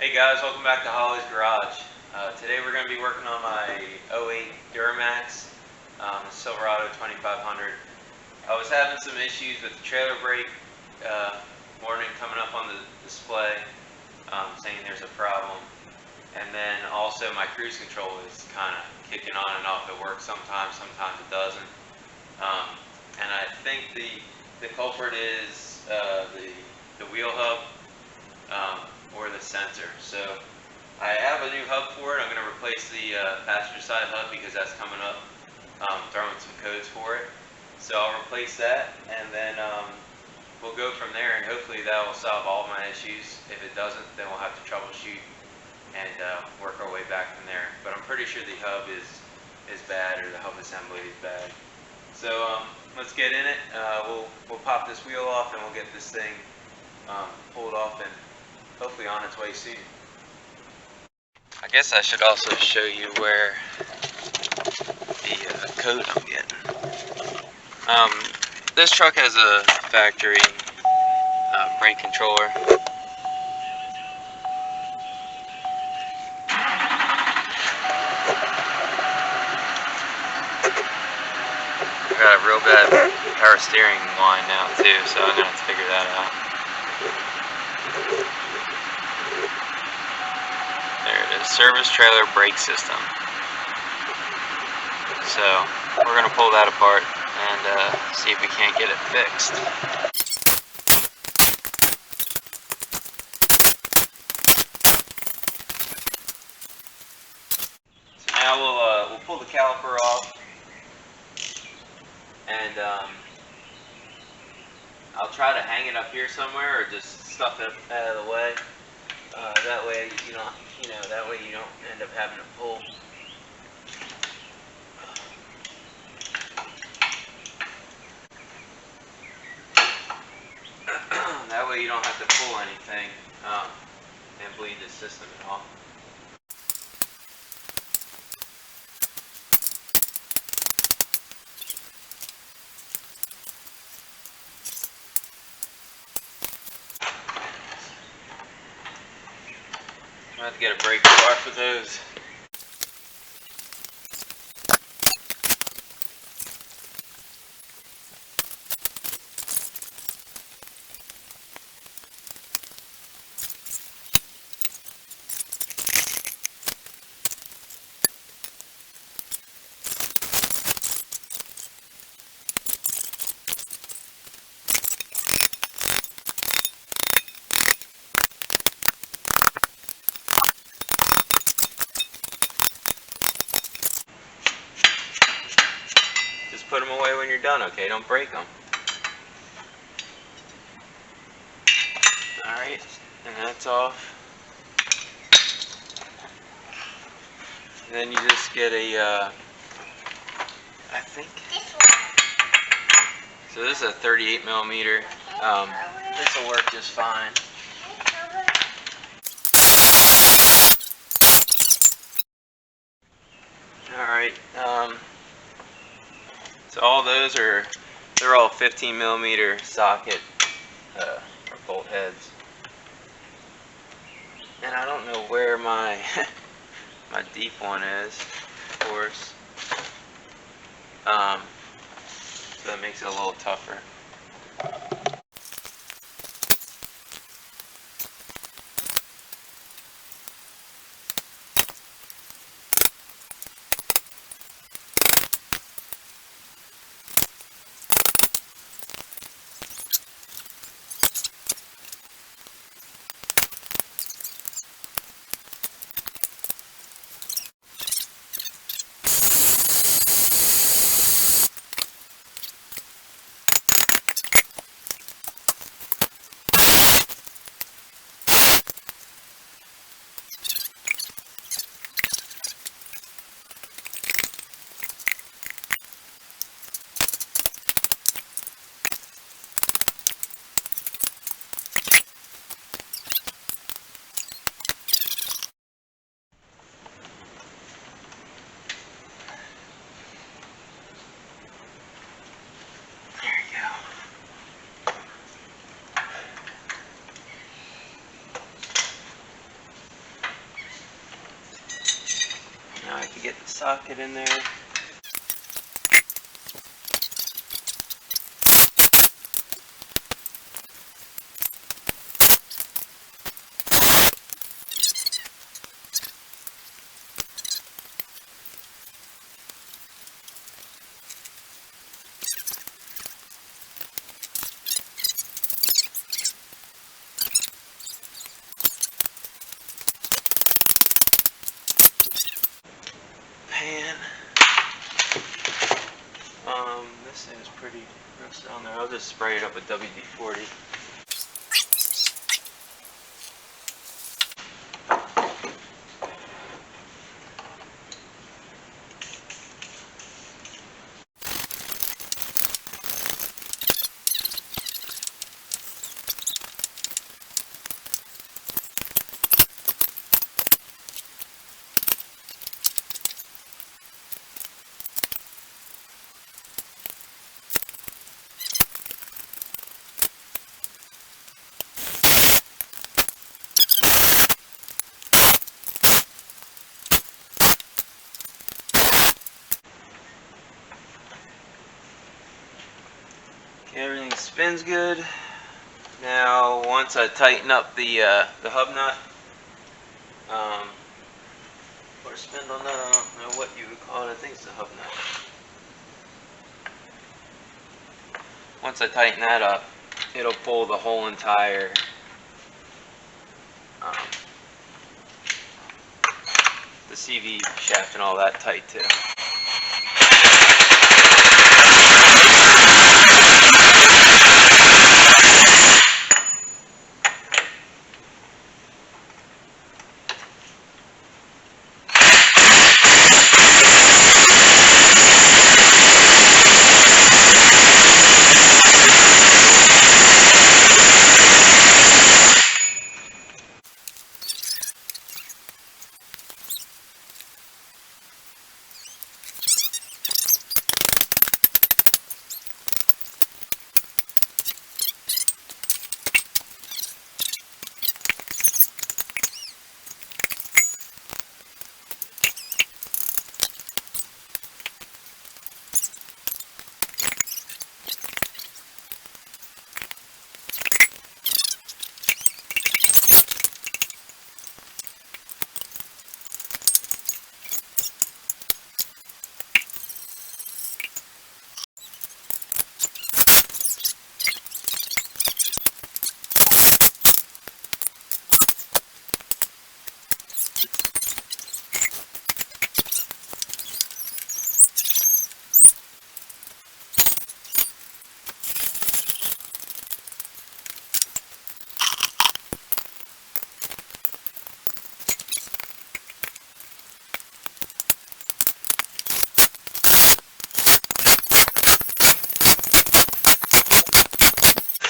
Hey guys, welcome back to Holly's Garage. Today we're going to be working on my 08 Duramax Silverado 2500. I was having some issues with the trailer brake warning coming up on the display, saying there's a problem. And then also my cruise control is kind of kicking on and off. It works sometimes it doesn't. And I think the culprit is the wheel hub. Or the sensor. So I have a new hub for it. I'm going to replace the passenger side hub because that's coming up. Throwing some codes for it. So I'll replace that, and then we'll go from there, and hopefully that will solve all my issues. If it doesn't, then we'll have to troubleshoot and work our way back from there. But I'm pretty sure the hub is bad, or the hub assembly is bad. So let's get in it. We'll pop this wheel off, and we'll get this thing pulled off and hopefully on its way soon. I guess I should also show you where the code I'm getting. This truck has a factory brake controller. I got a real bad power steering line now too, so I'm gonna have to figure that out. Service trailer brake system. So we're going to pull that apart and see if we can't get it fixed. So now we'll pull the caliper off, and I'll try to hang it up here somewhere or just stuff it out of the way. That way you don't, that way you don't end up having to pull. That way you don't have to pull anything and bleed the system at all. I have to get a brake bar for those. Put them away when you're done, okay? Don't break them. Alright, and that's off. And then you just get a, I think, so this is a 38 millimeter. This will work just fine. Alright, so all those they're all 15 millimeter socket or bolt heads. And I don't know where my my deep one is, of course. So that makes it a little tougher. socket in there. Pan. This thing is pretty rusted on there. I'll just spray it up with WD-40. Everything spins good. Now, once I tighten up the hub nut, or spindle nut, I don't know what you would call it. I think it's the hub nut. Once I tighten that up, it'll pull the whole entire the CV shaft and all that tight too.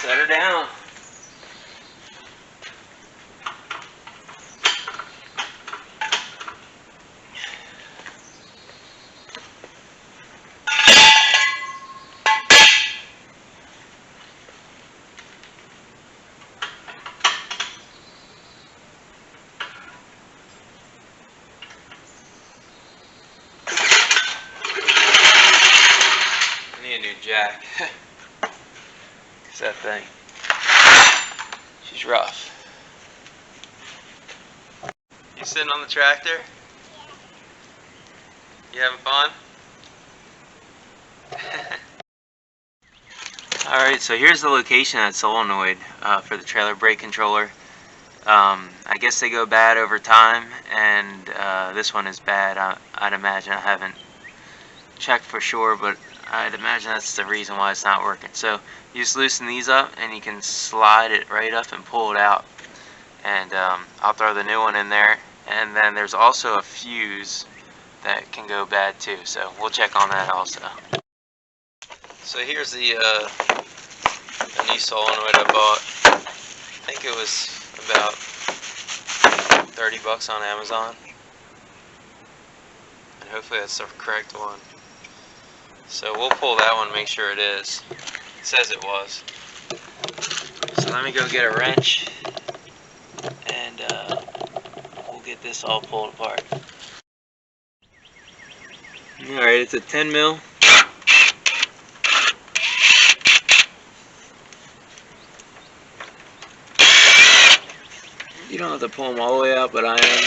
Set her down. I need a new jack. That thing, she's rough. You sitting on the tractor? You having fun? Alright, so here's the location of that solenoid for the trailer brake controller. I guess they go bad over time, and this one is bad. I'd imagine. I haven't checked for sure, but I'd imagine that's the reason why it's not working. So you just loosen these up and you can slide it right up and pull it out. And I'll throw the new one in there. And then there's also a fuse that can go bad too. So we'll check on that also. So here's the new solenoid I bought. I think it was about 30 bucks on Amazon. And hopefully that's the correct one. So we'll pull that one, make sure it is. It says it was. So let me go get a wrench and we'll get this all pulled apart. Alright, it's a 10 mil. You don't have to pull them all the way out, but I am.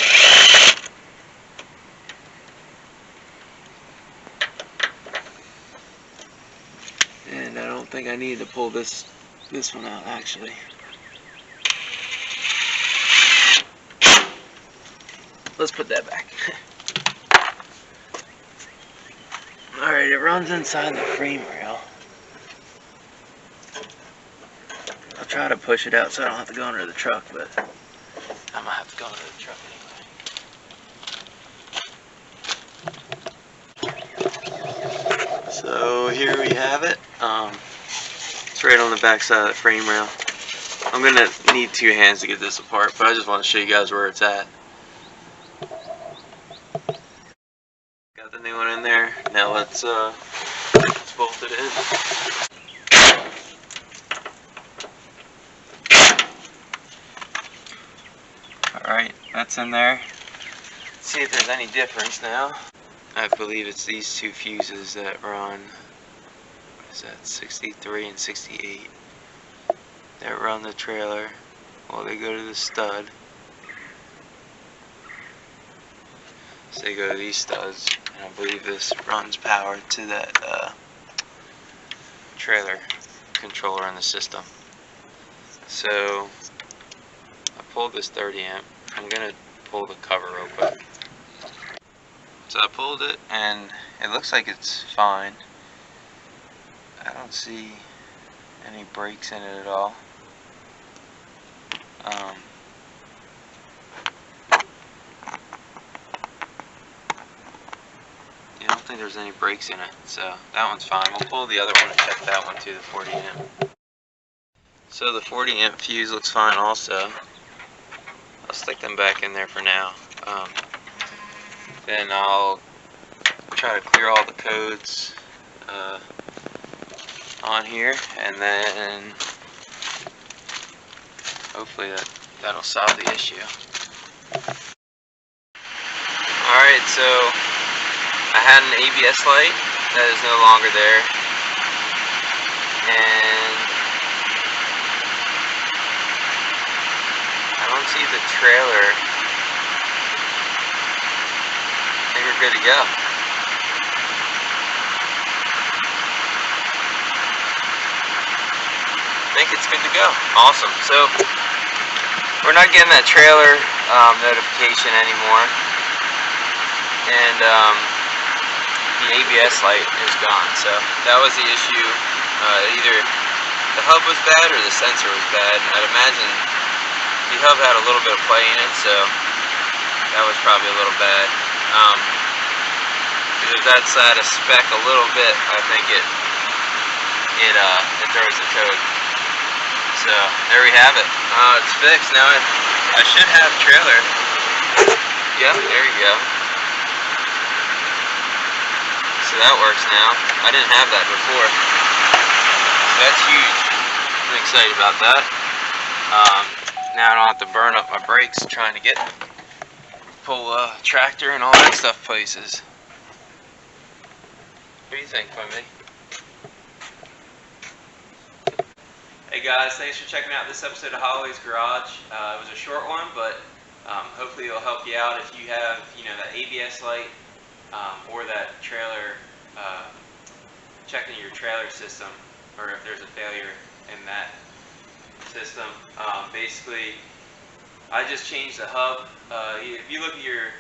And I don't think I need to pull this one out, actually. Let's put that back. Alright, it runs inside the frame rail. I'll try to push it out so I don't have to go under the truck, but I might have to go under the truck anyway. So here we have it. It's right on the back side of the frame rail. I'm gonna need 2 hands to get this apart, but I just want to show you guys where it's at. Got the new one in there. Now let's bolt it in. Alright, that's in there. Let's see if there's any difference now. I believe it's these 2 fuses that run, what is that, 63 and 68. That run the trailer. Well, they go to the stud. So they go to these studs, and I believe this runs power to that trailer controller in the system. So I pulled this 30 amp. I'm gonna pull the cover real quick. So I pulled it, and it looks like it's fine. I don't see any breaks in it at all. I don't think there's any breaks in it, so that one's fine. We'll pull the other one and check that one too, the 40 amp. So the 40 amp fuse looks fine also. I'll stick them back in there for now. Then I'll try to clear all the codes on here, and then hopefully that'll solve the issue. Alright, so I had an ABS light that is no longer there, and I don't see the trailer. I think we're good to go. I think it's good to go. Awesome. So we're not getting that trailer notification anymore, and the ABS light is gone. So that was the issue. Either the hub was bad or the sensor was bad. I'd imagine the hub had a little bit of play in it, so that was probably a little bad. Because if that's out of spec a little bit, I think it throws the code. So there we have it. It's fixed now. I should have trailer. Yep, there you go. So that works now. I didn't have that before. So that's huge. I'm excited about that. Now I don't have to burn up my brakes trying to pull a tractor and all that stuff places. What do you think, Quimby? Hey guys, thanks for checking out this episode of Holly's Garage. It was a short one, but hopefully it'll help you out if you have, that ABS light or that trailer, checking your trailer system, or if there's a failure in that system. Basically, I just changed the hub. If you look at your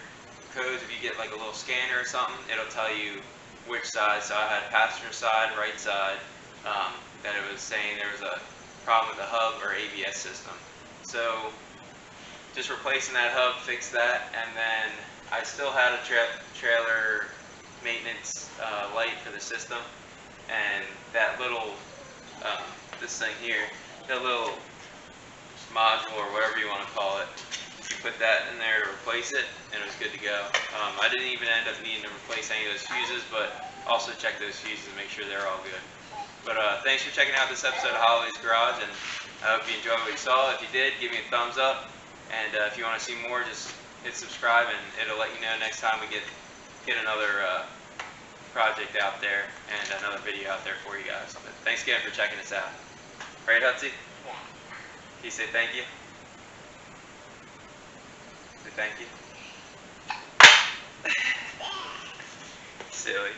codes, if you get like a little scanner or something, it'll tell you which side. So I had passenger side, right side, that it was saying there was a problem with the hub or ABS system. So just replacing that hub fixed that, and then I still had a trailer maintenance light for the system, and that little this thing here, that little module or whatever you want to call it, you put that in there to replace it, and it was good to go. I didn't even end up needing to replace any of those fuses, but also check those fuses and make sure they're all good. But thanks for checking out this episode of Holly's Garage, and I hope you enjoyed what you saw. If you did, give me a thumbs up, and if you want to see more, just hit subscribe, and it'll let you know next time we get another project out there and another video out there for you guys. But thanks again for checking us out. Right, Hutsie? Yeah. Can you say thank you? Say thank you. Silly.